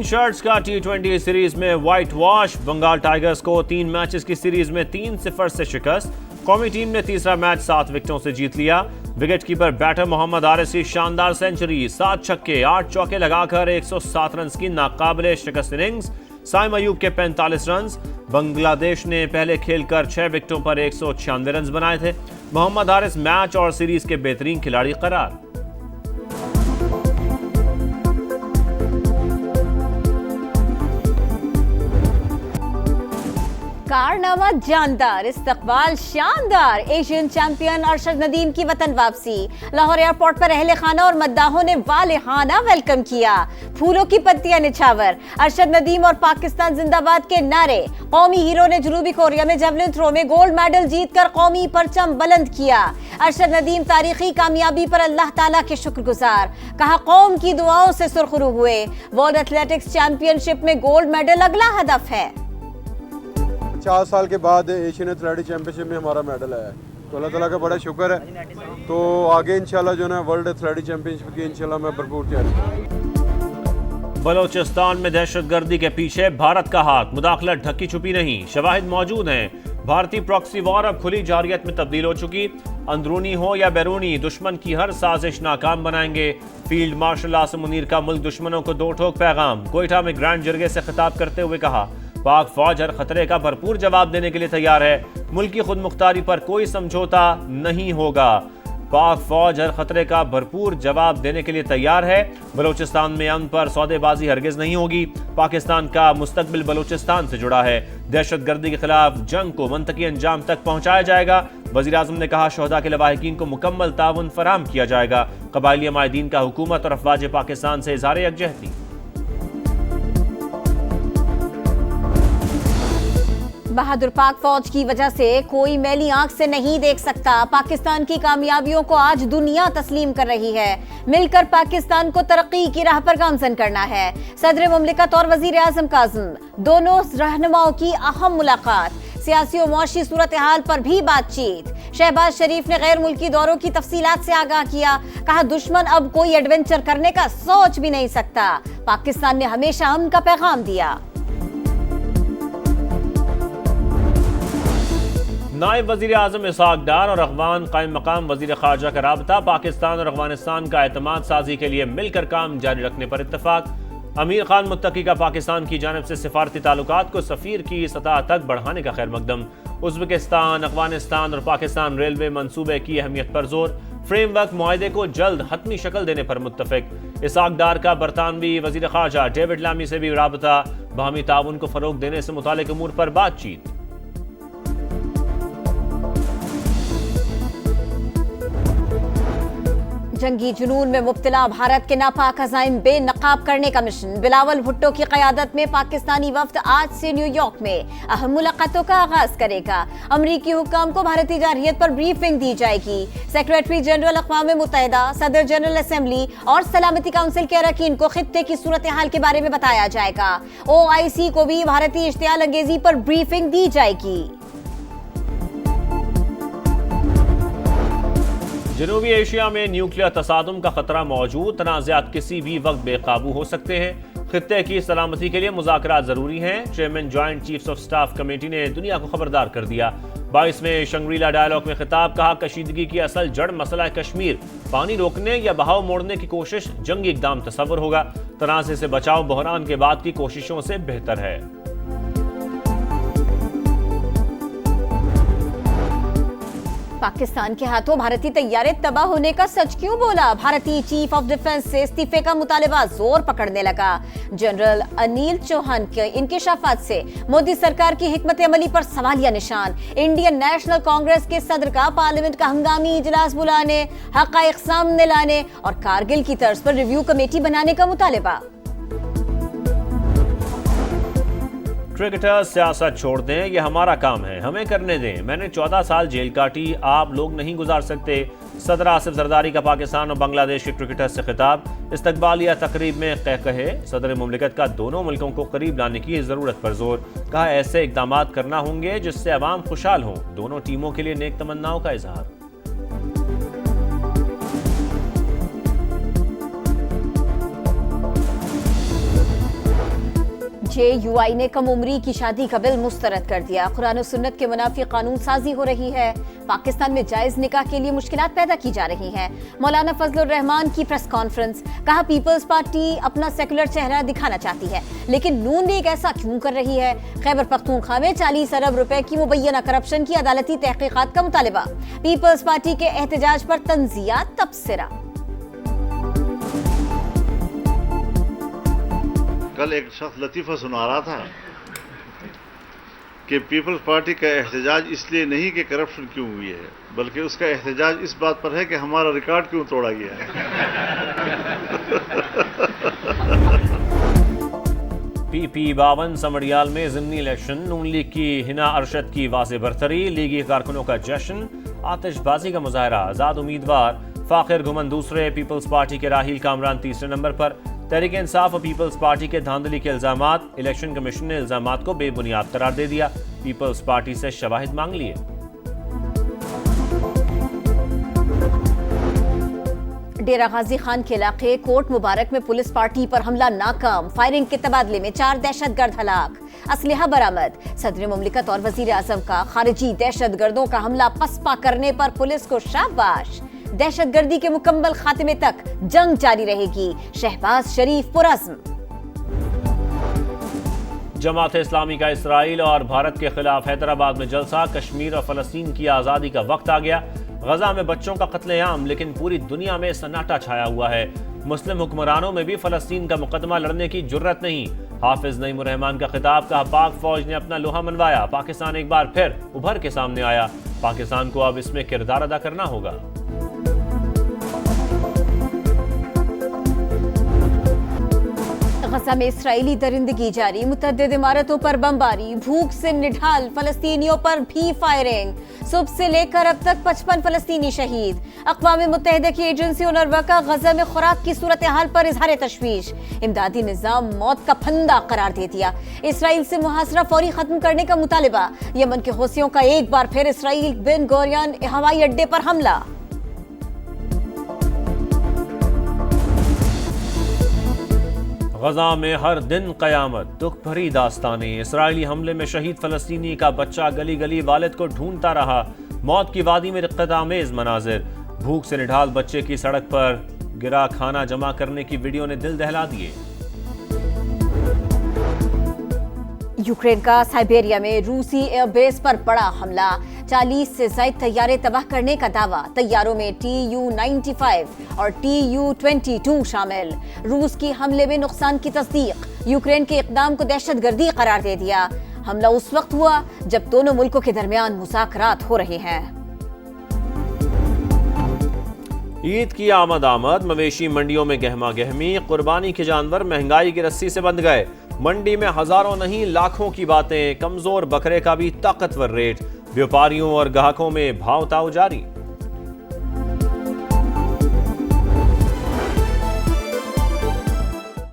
Shirts का T20 series में white wash. Bengal tigers को 3 मैचेस की सीरीज में 3-0 से शिकस्त। कौमी टीम ने तीसरा मैच 7 विकेटों से जीत लिया। Wicket keeper batter Mohammad Aaris की शानदार सेंचुरी, 7 छक्के 8 चौके लगाकर 107 रन की नाकाबिले शिकस्त इनिंग्स। साइम अयूब के 45 रन। बांग्लादेश ने पहले खेलकर 6 विकेटों पर 196 रन बनाए थे। मोहम्मद आरिस मैच और सीरीज के बेहतरीन खिलाड़ी करार। कारनामा जानदार, इस्तकबाल शानदार। एशियन चैंपियन अरशद नदीम की वतन वापसी। लाहौर एयरपोर्ट पर अहले खाना और मद्दाहों ने वालिहाना वेलकम किया। फूलों की पत्तियां निछावर। अरशद नदीम और पाकिस्तान जिंदाबाद के नारे। कौमी हीरो ने जनूबी कोरिया में जेवलिन थ्रो में गोल्ड मेडल जीतकर कौमी परचम बुलंद किया। अरशद नदीम तारीखी कामयाबी पर अल्लाह ताला के शुक्रगुजार। कहा कौम की दुआओं से सुरखरू हुए। वर्ल्ड एथलेटिक्स चैंपियनशिप में गोल्ड मेडल अगला हदफ है। 4 साल के बाद एशियन एथलेटिक चैंपियनशिप में हमारा मेडल आया है, तो अल्लाह ताला का बड़ा शुक्र है। तो आगे इंशाल्लाह जो है वर्ल्ड एथलेटिक चैंपियनशिप की इंशाल्लाह मैं भरपूर तैयारी करूंगा। बलोचिस्तान में दहशतगर्दी के पीछे भारत का हाथ, मुदाखलत ढकी छुपी नहीं, शवाहिद मौजूद हैं। भारतीय प्रॉक्सी वॉर अब खुली जारियत में तब्दील हो चुकी। अंदरूनी हो या बैरूनी, दुश्मन की हर साजिश नाकाम बनाएंगे। फील्ड मार्शल आसिम मुनीर का मुल्क दुश्मनों को दो ठोक पैगाम। कोयटा में ग्रैंड जरगे से खिताब करते हुए कहा, पाक फौज हर खतरे का भरपूर जवाब देने के लिए तैयार है। मुल्क की खुद मुख्तारी पर कोई समझौता नहीं होगा। पाक फौज हर खतरे का भरपूर जवाब देने के लिए तैयार है। बलोचिस्तान में अमन पर सौदेबाजी हरगिज नहीं होगी। पाकिस्तान का मुस्तकबिल बलोचिस्तान से जुड़ा है। दहशतगर्दी के खिलाफ जंग को मंतकी अंजाम तक पहुंचाया जाएगा। वज़ीर आज़म ने कहा, शोहदा के लवाहिकीन को मुकम्मल ताउन फराहम किया जाएगा। कबाइली माहिदीन का हुकूमत और अफवाज पाकिस्तान से इज़हार यकजहती। बहादुर पाक फौज की वजह से कोई मैली आंख से नहीं देख सकता। पाकिस्तान की कामयाबियों को आज दुनिया तस्लीम कर रही है। मिलकर पाकिस्तान को तरक्की की राह पर गामजन करना है। सदर मुमलिकत और वजीर आजम काज़िम दोनों रहनुमाओं की अहम मुलाकात। सियासी और मुआशी सूरत हाल पर भी बातचीत। शहबाज शरीफ ने गैर मुल्की दौरों की तफसीलात से आगाह किया। कहा, दुश्मन अब कोई एडवेंचर करने का सोच भी नहीं सकता। पाकिस्तान ने हमेशा अमन का पैगाम दिया। नायब वज़ीर आज़म इसहाक डार और अफ़गान कायम मकाम वज़ीर ख़ारजा का राबता। पाकिस्तान और अफ़गानिस्तान का एतमाद साजी के लिए मिलकर काम जारी रखने पर इत्तफ़ाक। अमीर खान मुत्तकी का पाकिस्तान की जानिब से सिफारती ताल्लुकात को सफ़ीर की सतह तक बढ़ाने का खैर मकदम। उज़्बेकिस्तान, अफ़गानिस्तान और पाकिस्तान रेलवे मंसूबे की अहमियत पर जोर। फ्रेमवर्क मुआहदे को जल्द हतमी शक्ल देने पर मुत्तफ़िक। इसहाक डार का बरतानवी वज़ीर ख़ारजा डेविड लामी से भी राबता। बाहमी ताउन को फ़रोग़ देने से मुताल्लिक़ अमूर पर बातचीत। जंगी जुनून में मुब्तला भारत के नापाक अज़ाइम बेनकाब करने का मिशन। बिलावल भुट्टो की क़यादत में पाकिस्तानी वफ्द आज से न्यूयॉर्क में अहम मुलाकातों का आगाज करेगा। अमरीकी हुक्काम को भारतीय जारहियत पर ब्रीफिंग दी जाएगी। सेक्रेटरी जनरल अक़वाम मुत्तहिदा, सदर जनरल असेंबली और सलामती काउंसिल के अरकान को खित्ते की सूरत हाल के बारे में बताया जाएगा। OIC को भी भारतीय इश्तियाल अंगेजी पर ब्रीफिंग दी जाएगी। जनूबी एशिया में न्यूक्लियर तसादुम का खतरा मौजूद। तनाज़ात किसी भी वक्त बेकाबू हो सकते हैं। खित्ते की सलामती के लिए मुज़ाकरात ज़रूरी हैं। Chairman joint chiefs of staff committee ने दुनिया को खबरदार कर दिया। 22वें शंग्रीला डायलॉग में खिताब। कहा, कशीदगी की असल जड़ मसला कश्मीर। पानी रोकने या बहाव मोड़ने की कोशिश जंगी इक़दाम तस्वर होगा। तनाज़े से बचाव बहरान के बाद की कोशिशों से बेहतर है। पाकिस्तान के हाथों भारतीय तैयारे तबाह होने का सच क्यों बोला? भारतीय चीफ ऑफ डिफेंस से इस्तीफे का मुतालबा जोर पकड़ने लगा। जनरल अनिल चौहान के इंकिशाफात से मोदी सरकार की हिकमत अमली पर सवालिया निशान। इंडियन नेशनल कांग्रेस के सदर का पार्लियामेंट का हंगामी इजलास बुलाने, हक़ाइक़ सामने लाने और कारगिल की तर्ज पर रिव्यू कमेटी बनाने का मुतालबा। क्रिकेटर सियासत छोड़ दें, यह हमारा काम है, हमें करने दें। मैंने 14 साल जेल काटी, आप लोग नहीं गुजार सकते। सदर आसिफ जरदारी का पाकिस्तान और बांग्लादेश के क्रिकेटर से खिताब। इस्तकबालिया तकरीब में कहे सदर मुमलिकत का दोनों मुल्कों को करीब लाने की ज़रूरत पर जोर। कहा, ऐसे इक़दाम करना होंगे जिससे अवाम खुशहाल हों। दोनों टीमों के लिए नेक तमन्नाओं का इजहार। पीछे यूआई ने कम उम्री की शादी का बिल मुस्तरद कर दिया। कुरान और सुन्नत के मुनाफी कानून साजी हो रही है। पाकिस्तान में जायज निकाह के लिए मुश्किलात पैदा की जा रही हैं। मौलाना फजलुर रहमान की प्रेस कॉन्फ्रेंस, कहा पीपल्स पार्टी अपना सेकुलर चेहरा दिखाना चाहती है, लेकिन नून लीग ऐसा क्यों कर रही है? खैबर पख्तूनख्वा में 40 अरब रुपए की मुबैना करप्शन की अदालती तहकीकात का मुतालिबा। पीपल्स पार्टी के एहतजाज पर तंजियात तबसरा। कल एक शख्स लतीफ़ा सुना रहा था कि पीपल्स पार्टी का एहतजाज इसलिए नहीं कि करप्शन क्यों हुई है, बल्कि उसका एहतजाज इस बात पर है कि हमारा रिकॉर्ड क्यों तोड़ा गया है। PP 52 समड़ियाल में ज़िमनी इलेक्शन, नून लीग की हिना अरशद की वाज़ेह बरतरी, लीगी कारकुनों का जश्न, आतिशबाजी का मुजाहरा। आज़ाद उम्मीदवार फाखिर घुमन दूसरे, पीपल्स पार्टी के राहील कामरान तीसरे नंबर पर। तहरीक इंसाफ और पीपल्स पार्टी के धांधली के इल्जामात, इलेक्शन कमीशन ने इल्जामात को बेबुनियाद करार दे दिया। पीपल्स पार्टी से शवाहिद मांग लिए। डेरा गाजी खान के इलाके कोट मुबारक में पुलिस पार्टी पर हमला नाकाम, फायरिंग के तबादले में 4 दहशतगर्द हलाक, असलहा बरामद। सदर मुमलिकत और वजीर आजम का खारिजी दहशतगर्दों का हमला पसपा करने पर पुलिस को शाबाश। दहशतगर्दी के मुकम्मल खात्मे तक जंग जारी रहेगी, शहबाज शरीफ पुरज़्म। जमात इस्लामी का इसराइल और भारत के खिलाफ हैदराबाद में जलसा, कश्मीर और फलस्तीन की आज़ादी का वक्त आ गया। गजा में बच्चों का कत्लेआम, लेकिन पूरी दुनिया में सन्नाटा छाया हुआ है। मुस्लिम हुक्मरानों में भी फलस्तीन का मुकदमा लड़ने की जुर्रत नहीं। हाफिज नईमुर रहमान का खिताब, कहा पाक फौज ने अपना लोहा मनवाया, पाकिस्तान एक बार फिर उभर के सामने आया, पाकिस्तान को अब इसमें किरदार अदा करना होगा। गजा में इस्राएली दरिंदगी जारी, मुतअद्दिद इमारतों पर बमबारी, भूख से निढाल फलस्तीनियों पर भी फायरिंग। सुबह से लेकर अब तक 55 फलस्तीनी शहीद। अक़वाम मुत्तहिदा की एजेंसी उनरवा का गजा में खुराक की सूरत हाल पर इजहार तशवीश। इमदादी निज़ाम मौत का फंदा करार दे दिया। इसराइल से मुहासरा फौरी खत्म करने का मुतालिबा। यमन के हौसियों का एक बार फिर इसराइल बेन गोरियन हवाई अड्डे पर हमला। गजा में हर दिन कयामत, दुख भरी दास्तानें। इसराइली हमले में शहीद फलस्तीनी का बच्चा गली गली वालिद को ढूंढता रहा। मौत की वादी में रिक़्क़त-आमेज़ मनाजिर। भूख से निढाल बच्चे की सड़क पर गिरा खाना जमा करने की वीडियो ने दिल दहला दिए। यूक्रेन का साइबेरिया में रूसी एयरबेस पर बड़ा हमला, 40 से ज़ायद तैयारे तबाह करने का दावा। तैयारों में Tu-95 और Tu-22 शामिल। रूस की हमले में नुकसान की तस्दीक, यूक्रेन के इक़दाम को दहशतगर्दी करार दे दिया। हमला उस वक्त हुआ जब दोनों मुल्कों के दरमियान मुज़ाकरात हो रहे हैं। ईद की आमद, मवेशी मंडियों में गहमा गहमी, कुर्बानी के जानवर महंगाई की रस्सी से बंध गए। मंडी में हजारों नहीं लाखों की बातें, कमजोर बकरे का भी ताकतवर रेट। व्यापारियों और ग्राहकों में भाव ताव जारी।